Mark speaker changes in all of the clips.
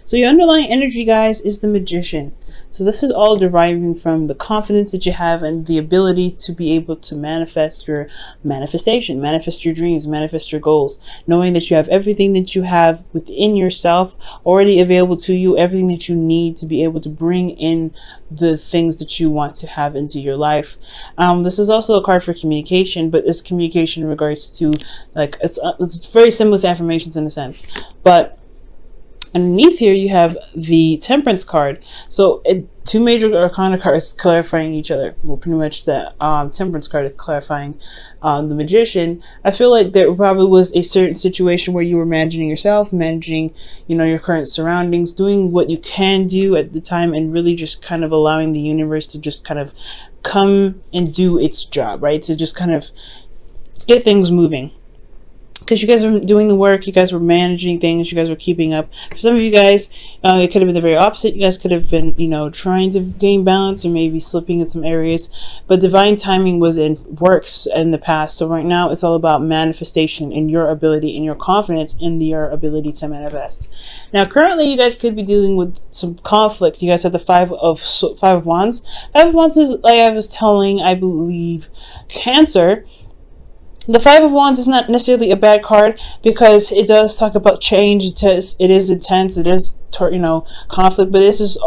Speaker 1: So your underlying energy, guys, is the Magician. So this is all deriving from the confidence that you have and the ability to be able to manifest your manifestation, manifest your dreams, manifest your goals, knowing that you have everything that you have within yourself already available to you, everything that you need to be able to bring in the things that you want to have into your life. This is also a card for communication, but it's communication in regards to, like, it's very similar to affirmations in a sense, but underneath here you have the Temperance card. So two major arcana cards clarifying each other. Well, pretty much the Temperance card is clarifying the Magician. I feel like there probably was a certain situation where you were managing yourself, managing, you know, your current surroundings, doing what you can do at the time, and really just kind of allowing the universe to just kind of come and do its job, right? To just kind of get things moving. Because you guys were doing the work, you guys were managing things, you guys were keeping up. For some of you guys, it could have been the very opposite. You guys could have been, you know, trying to gain balance or maybe slipping in some areas. But divine timing was in works in the past. So right now, it's all about manifestation and your ability and your confidence in your ability to manifest. Now, currently, you guys could be dealing with some conflict. You guys have the Five of Wands. Five of Wands is, like I was telling, I believe, Cancer. The Five of Wands is not necessarily a bad card because it does talk about change. It is intense. It is, you know, conflict. But this is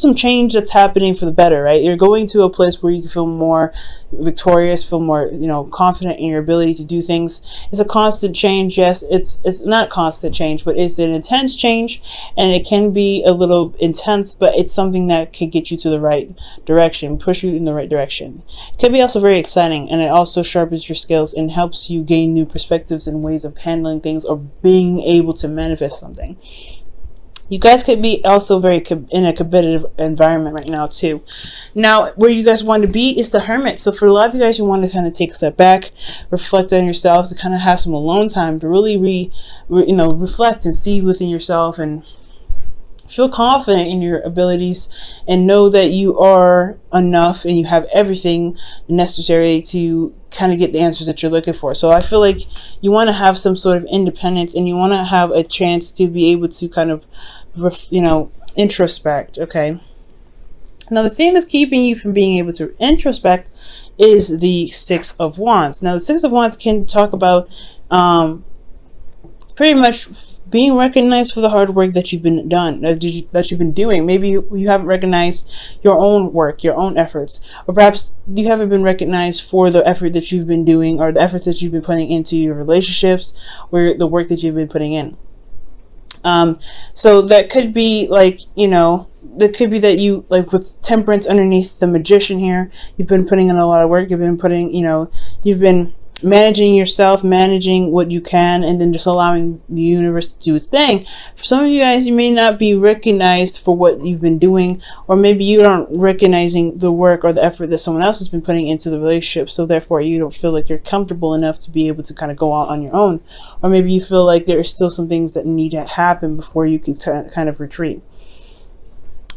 Speaker 1: some change that's happening for the better, right? You're going to a place where you can feel more victorious, feel more, you know, confident in your ability to do things. It's a constant change. Yes, it's not constant change, but it's an intense change, and it can be a little intense, but it's something that could get you to the right direction, push you in the right direction. It can be also very exciting, and it also sharpens your skills and helps you gain new perspectives and ways of handling things or being able to manifest something. You guys could be also very in a competitive environment right now too. Now, where you guys want to be is the Hermit. So for a lot of you guys, you want to kind of take a step back, reflect on yourselves, to kind of have some alone time to really reflect and see within yourself and feel confident in your abilities and know that you are enough and you have everything necessary to kind of get the answers that you're looking for. So I feel like you want to have some sort of independence and you want to have a chance to be able to kind of, introspect. Okay. Now, the thing that's keeping you from being able to introspect is the Six of Wands. Now, the Six of Wands can talk about pretty much being recognized for the hard work that you've been doing. Maybe you haven't recognized your own work, your own efforts, or perhaps you haven't been recognized for the effort that you've been doing or the effort that you've been putting into your relationships or the work that you've been putting in. So that could be like, that could be that you, like with Temperance underneath the Magician here, you've been putting in a lot of work. You've been putting, you've been managing yourself, managing what you can, and then just allowing the universe to do its thing. For some of you guys, you may not be recognized for what you've been doing, or maybe you aren't recognizing the work or the effort that someone else has been putting into the relationship, so therefore you don't feel like you're comfortable enough to be able to kind of go out on your own. Or maybe you feel like there are still some things that need to happen before you can kind of retreat.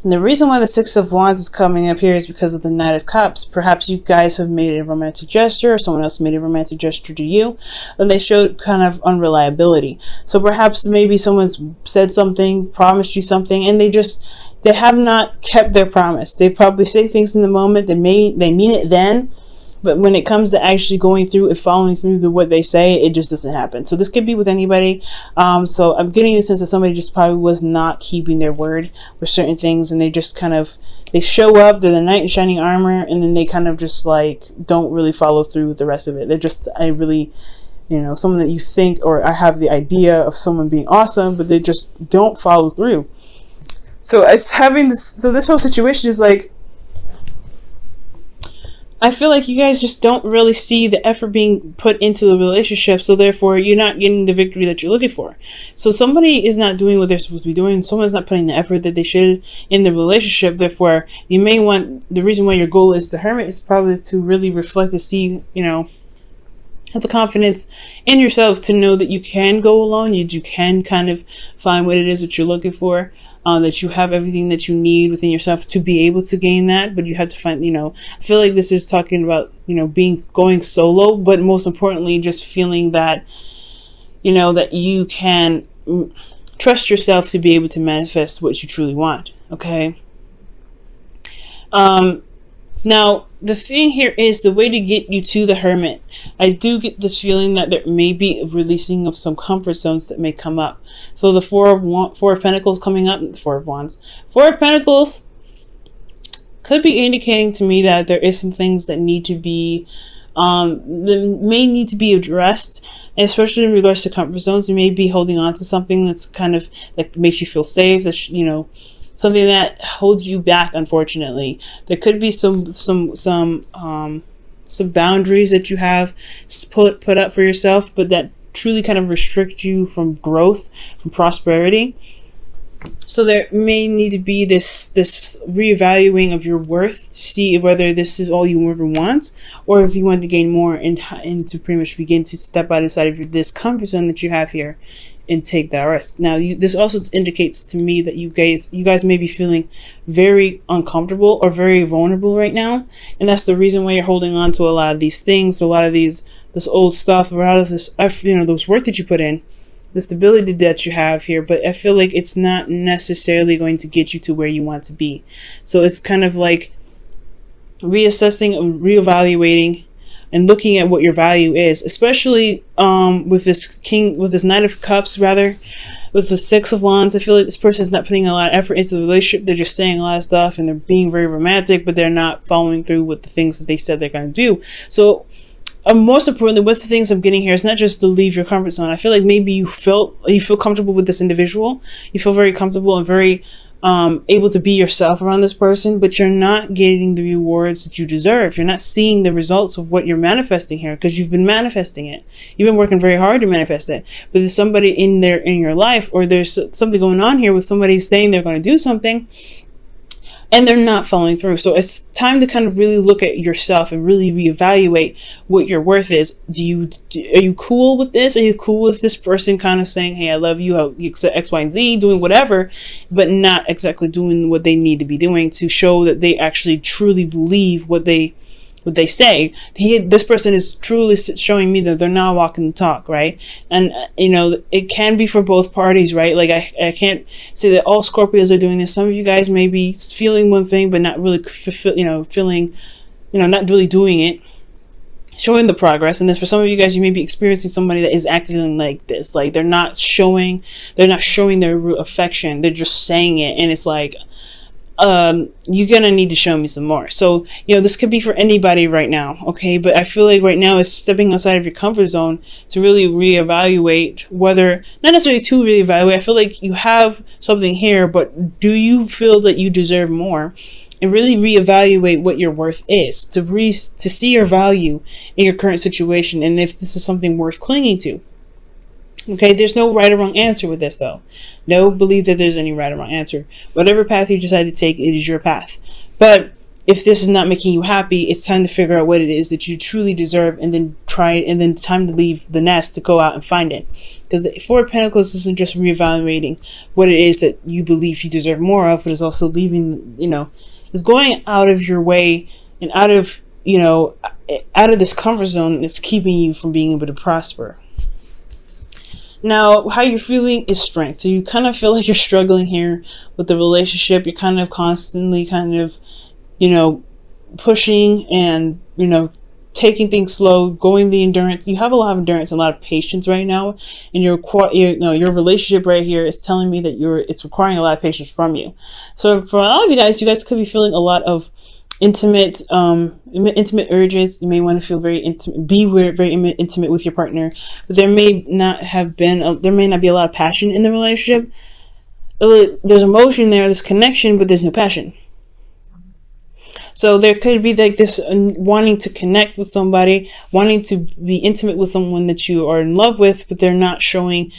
Speaker 1: And the reason why the Six of Wands is coming up here is because of the Knight of Cups. Perhaps you guys have made a romantic gesture, or someone else made a romantic gesture to you, and they showed kind of unreliability. So perhaps maybe someone's said something, promised you something, and they have not kept their promise. They probably say things in the moment, they mean it then, but when it comes to actually going through and following through what they say, it just doesn't happen. So this could be with anybody. So I'm getting the sense that somebody just probably was not keeping their word with certain things, and they just kind of, they show up, they're the knight in shining armor, and then they kind of just like don't really follow through with the rest of it. They're just, someone that you think, or I have the idea of someone being awesome, but they just don't follow through. So it's having this, so this whole situation is like, I feel like you guys just don't really see the effort being put into the relationship, so therefore you're not getting the victory that you're looking for. So somebody is not doing what they're supposed to be doing. Someone's not putting the effort that they should in the relationship. Therefore, you may want, the reason why your goal is the Hermit is probably to really reflect and see, have the confidence in yourself to know that you can go alone. You can kind of find what it is that you're looking for. That you have everything that you need within yourself to be able to gain that, but you have to find, I feel like this is talking about, going solo, but most importantly, just feeling that, that you can trust yourself to be able to manifest what you truly want. Okay. Now, the thing here is the way to get you to the Hermit. I do get this feeling that there may be a releasing of some comfort zones that may come up. So the Four of Pentacles coming up, Four of Wands. Four of Pentacles could be indicating to me that there is some things that need to be, that may need to be addressed, especially in regards to comfort zones. You may be holding on to something that's kind of, that makes you feel safe, that's, you know, something that holds you back. Unfortunately, there could be some boundaries that you have put up for yourself, but that truly kind of restrict you from growth, from prosperity. So there may need to be this reevaluating of your worth to see whether this is all you ever want, or if you want to gain more and to pretty much begin to step outside of this comfort zone that you have here and take that risk. Now, this also indicates to me that you guys may be feeling very uncomfortable or very vulnerable right now, and that's the reason why you're holding on to a lot of these things, a lot of this old stuff, a lot of this, you know, those work that you put in, the stability that you have here. But I feel like it's not necessarily going to get you to where you want to be. So it's kind of like reassessing, reevaluating, and looking at what your value is, especially with this Knight of Cups, rather, with the Six of Wands. I feel like this person is not putting a lot of effort into the relationship. They're just saying a lot of stuff and they're being very romantic, but they're not following through with the things that they said they're going to do. So most importantly, with the things I'm getting here, it's not just to leave your comfort zone. I feel like maybe you feel comfortable with this individual. You feel very comfortable and very able to be yourself around this person, but you're not getting the rewards that you deserve. You're not seeing the results of what you're manifesting here, because you've been manifesting it. You've been working very hard to manifest it, but there's somebody in your life, or there's something going on here with somebody saying they're going to do something and they're not following through. So it's time to kind of really look at yourself and really reevaluate what your worth is. Are you cool with this? Are you cool with this person kind of saying, hey, I love you, X, Y, and Z, doing whatever, but not exactly doing what they need to be doing to show that they actually truly believe what they say. This person is truly showing me that they're not walking the talk, right? And you know, it can be for both parties, right? Like I can't say that all Scorpios are doing this. Some of you guys may be feeling one thing but not really feeling, not really doing it, showing the progress. And then for some of you guys, you may be experiencing somebody that is acting like this, like they're not showing their affection, they're just saying it, and it's like, you're gonna need to show me some more. So, this could be for anybody right now, okay? But I feel like right now is stepping outside of your comfort zone to really reevaluate whether, not necessarily to reevaluate, I feel like you have something here, but do you feel that you deserve more? And really reevaluate what your worth is, to see your value in your current situation, and if this is something worth clinging to. Okay, there's no right or wrong answer with this, though. Don't believe that there's any right or wrong answer. Whatever path you decide to take, it is your path. But if this is not making you happy, it's time to figure out what it is that you truly deserve, and then try it, and then time to leave the nest to go out and find it. Because the Four of Pentacles isn't just reevaluating what it is that you believe you deserve more of, but it's also leaving, is going out of your way and out of this comfort zone that's keeping you from being able to prosper. Now, how you're feeling is strength. So you kind of feel like you're struggling here with the relationship. You're kind of constantly pushing and, taking things slow, going the endurance. You have a lot of endurance, a lot of patience right now. And your relationship right here is telling me that it's requiring a lot of patience from you. So for a lot of you guys could be feeling a lot of intimate urges. You may want to feel very intimate, be very intimate with your partner, but there may not be a lot of passion in the relationship. There's emotion there, there's connection, but there's no passion. So there could be like this wanting to connect with somebody, wanting to be intimate with someone that you are in love with, but they're not giving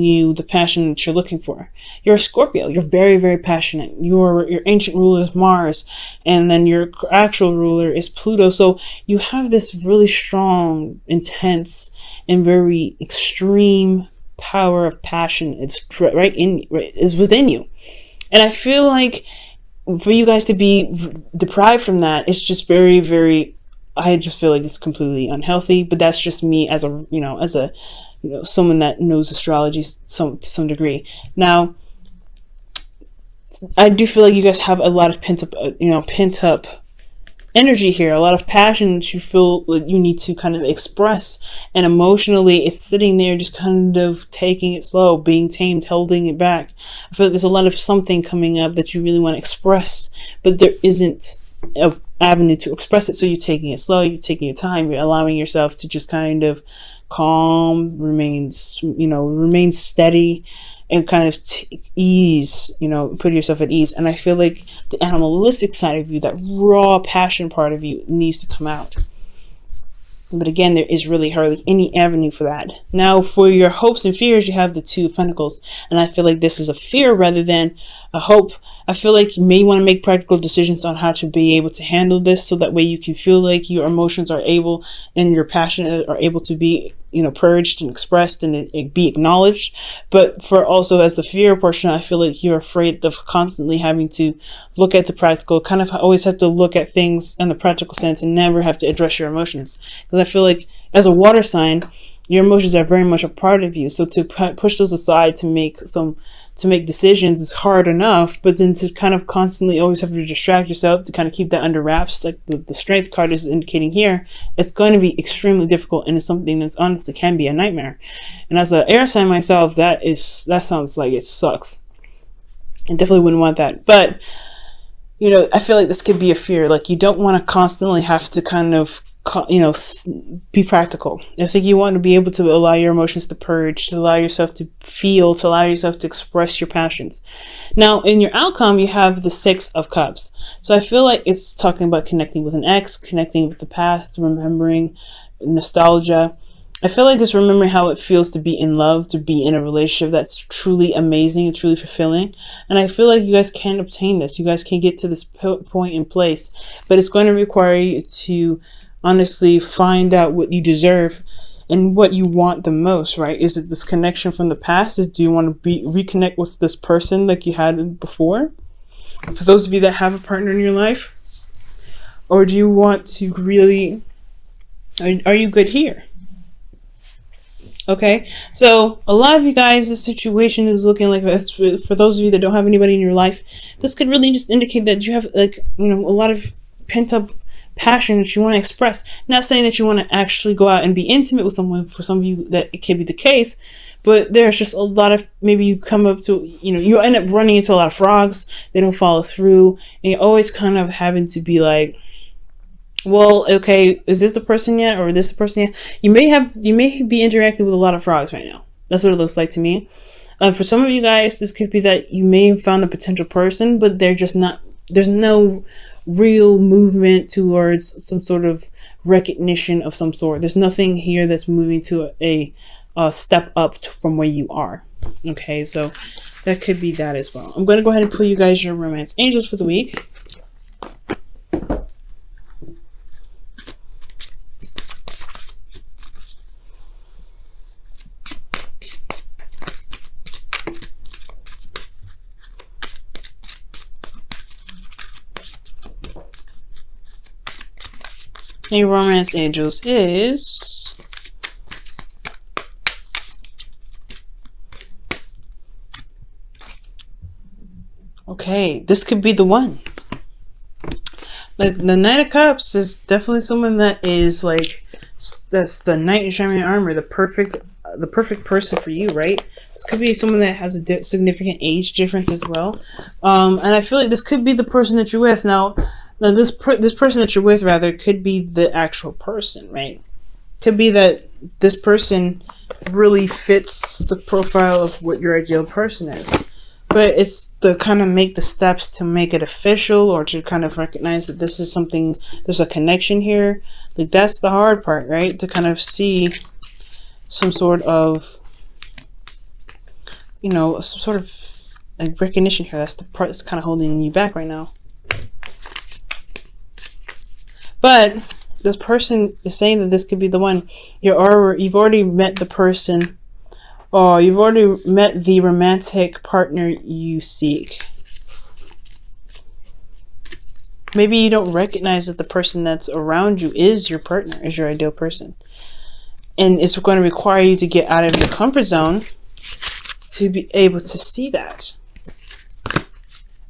Speaker 1: you the passion that you're looking for. You're a Scorpio. You're very, very passionate. Your ancient ruler is Mars, and then your actual ruler is Pluto. So you have this really strong, intense, and very extreme power of passion. It's is within you. And I feel like for you guys to be deprived from that, it's just very, very, I just feel like it's completely unhealthy. But that's just me as a someone that knows astrology to some degree. Now, I do feel like you guys have a lot of pent up energy here, a lot of passion that you feel like you need to kind of express, and emotionally it's sitting there just kind of taking it slow, being tamed, holding it back. I feel like there's a lot of something coming up that you really want to express, but there isn't an avenue to express it, so you're taking it slow, you're taking your time, you're allowing yourself to just kind of calm, remain steady, and kind of ease, put yourself at ease. And I feel like the animalistic side of you, that raw passion part of you, needs to come out. But again, there is really hardly any avenue for that. Now, for your hopes and fears, you have the Two of Pentacles. And I feel like this is a fear rather than a hope. I feel like you may want to make practical decisions on how to be able to handle this, so that way you can feel like your emotions are able, and your passion are able to be, purged and expressed, and it be acknowledged. But for also, as the fear portion, I feel like you're afraid of constantly having to look at the practical, kind of always have to look at things in the practical sense and never have to address your emotions. Because I feel like as a water sign, your emotions are very much a part of you. So to push those aside to make decisions is hard enough, but then to kind of constantly always have to distract yourself to kind of keep that under wraps, like the strength card is indicating here, it's going to be extremely difficult, and it's something that's honestly can be a nightmare. And as an air sign myself, that sounds like it sucks. I definitely wouldn't want that. But I feel like this could be a fear. Like, you don't want to constantly have to kind of be practical. I think you want to be able to allow your emotions to purge, to allow yourself to feel, to allow yourself to express your passions. Now, in your outcome, you have the Six of Cups. So I feel like it's talking about connecting with an ex, connecting with the past, remembering nostalgia. I feel like it's remembering how it feels to be in love, to be in a relationship that's truly amazing and truly fulfilling. And I feel like you guys can obtain this. You guys can get to this point in place, but it's going to require you to honestly find out what you deserve and what you want the most, right? Is it this connection from the past? Do you want to reconnect with this person like you had before? For those of you that have a partner in your life, or do you want to really, are you good here? Okay, so a lot of you guys, the situation is looking like this. For those of you that don't have anybody in your life, this could really just indicate that you have a lot of pent up passion that you want to express. Not saying that you want to actually go out and be intimate with someone. For some of you that it can be the case, but there's just a lot of, maybe you come up to, you end up running into a lot of frogs, they don't follow through, and you're always kind of having to be like, well, okay, is this the person yet, or this the person yet? You may be interacting with a lot of frogs right now. That's what it looks like to me. For some of you guys, this could be that you may have found a potential person, but they're just not, there's no real movement towards some sort of recognition of some sort. There's nothing here that's moving to a step up from where you are. Okay, so that could be that as well. I'm going to go ahead and pull you guys your romance angels for the week. Your romance angels is okay. This could be the one. Like, the Knight of Cups is definitely someone that is like, that's the knight in shining armor, the perfect person for you, right? This could be someone that has a significant age difference as well. And I feel like this could be the person that you're with now. Now, this person that you're with, rather, could be the actual person, right? Could be that this person really fits the profile of what your ideal person is. But it's to kind of make the steps to make it official, or to kind of recognize that this is something, there's a connection here. Like, that's the hard part, right? To kind of see some sort of, some sort of like recognition here. That's the part that's kind of holding you back right now. But this person is saying that this could be the one. You've already met the person, or you've already met the romantic partner you seek. Maybe you don't recognize that the person that's around you is your partner, is your ideal person. And it's going to require you to get out of your comfort zone to be able to see that.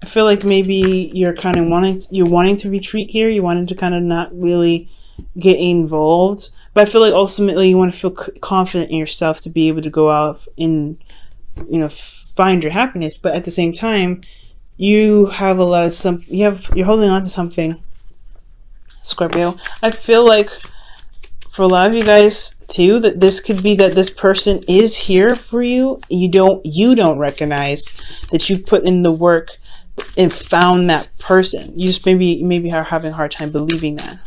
Speaker 1: I feel like maybe you're kind of wanting to retreat here. You wanted to kind of not really get involved. But I feel like ultimately you want to feel confident in yourself to be able to go out and, you know, find your happiness. But at the same time, you have a lot of you're holding on to something, Scorpio. I feel like for a lot of you guys too, that this could be that this person is here for you. You don't recognize that you've put in the work and found that person. You just maybe are having a hard time believing that.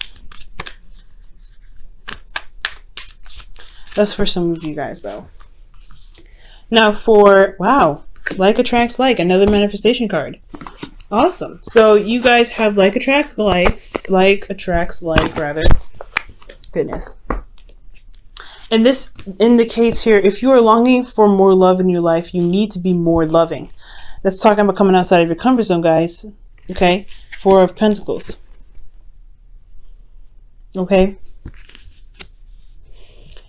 Speaker 1: That's for some of you guys though. Now for, wow, like attracts like, another manifestation card. Awesome. So you guys have like attracts like rather. Goodness. And this indicates here, if you are longing for more love in your life, you need to be more loving. Let's talk about coming outside of your comfort zone, guys. Okay? Four of Pentacles. Okay?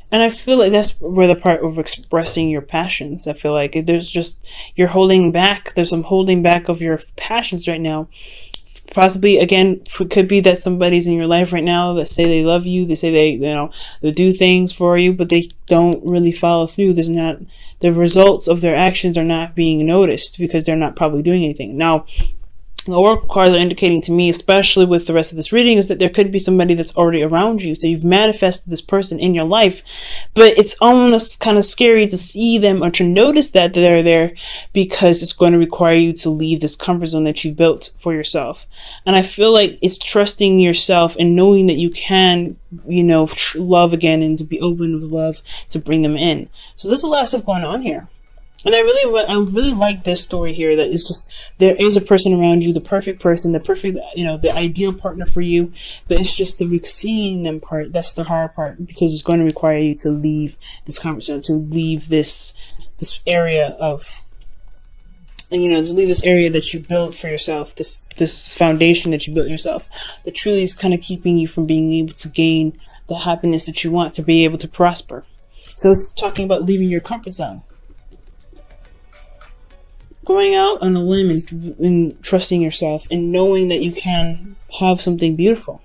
Speaker 1: And I feel like that's where the part of expressing your passions. I feel like there's just, you're holding back. There's some holding back of your passions right now. Possibly, again, it could be that somebody's in your life right now that say they love you. They say they do things for you, but they don't really follow through. The results of their actions are not being noticed because they're not probably doing anything. Now, the oracle cards are indicating to me, especially with the rest of this reading, is that there could be somebody that's already around you. So you've manifested this person in your life, but it's almost kind of scary to see them or to notice that they're there, because it's going to require you to leave this comfort zone that you've built for yourself. And I feel like it's trusting yourself and knowing that you can, love again, and to be open with love to bring them in. So there's a lot of stuff going on here. And I really like this story here, that it's just, there is a person around you, the perfect person, the perfect, the ideal partner for you, but it's just the seeing them part, that's the hard part, because it's going to require you to leave this conversation, to leave this area of, to leave this area that you built for yourself, this foundation that you built yourself, that truly is kind of keeping you from being able to gain the happiness that you want, to be able to prosper. So it's talking about leaving your comfort zone. Going out on a limb and trusting yourself and knowing that you can have something beautiful.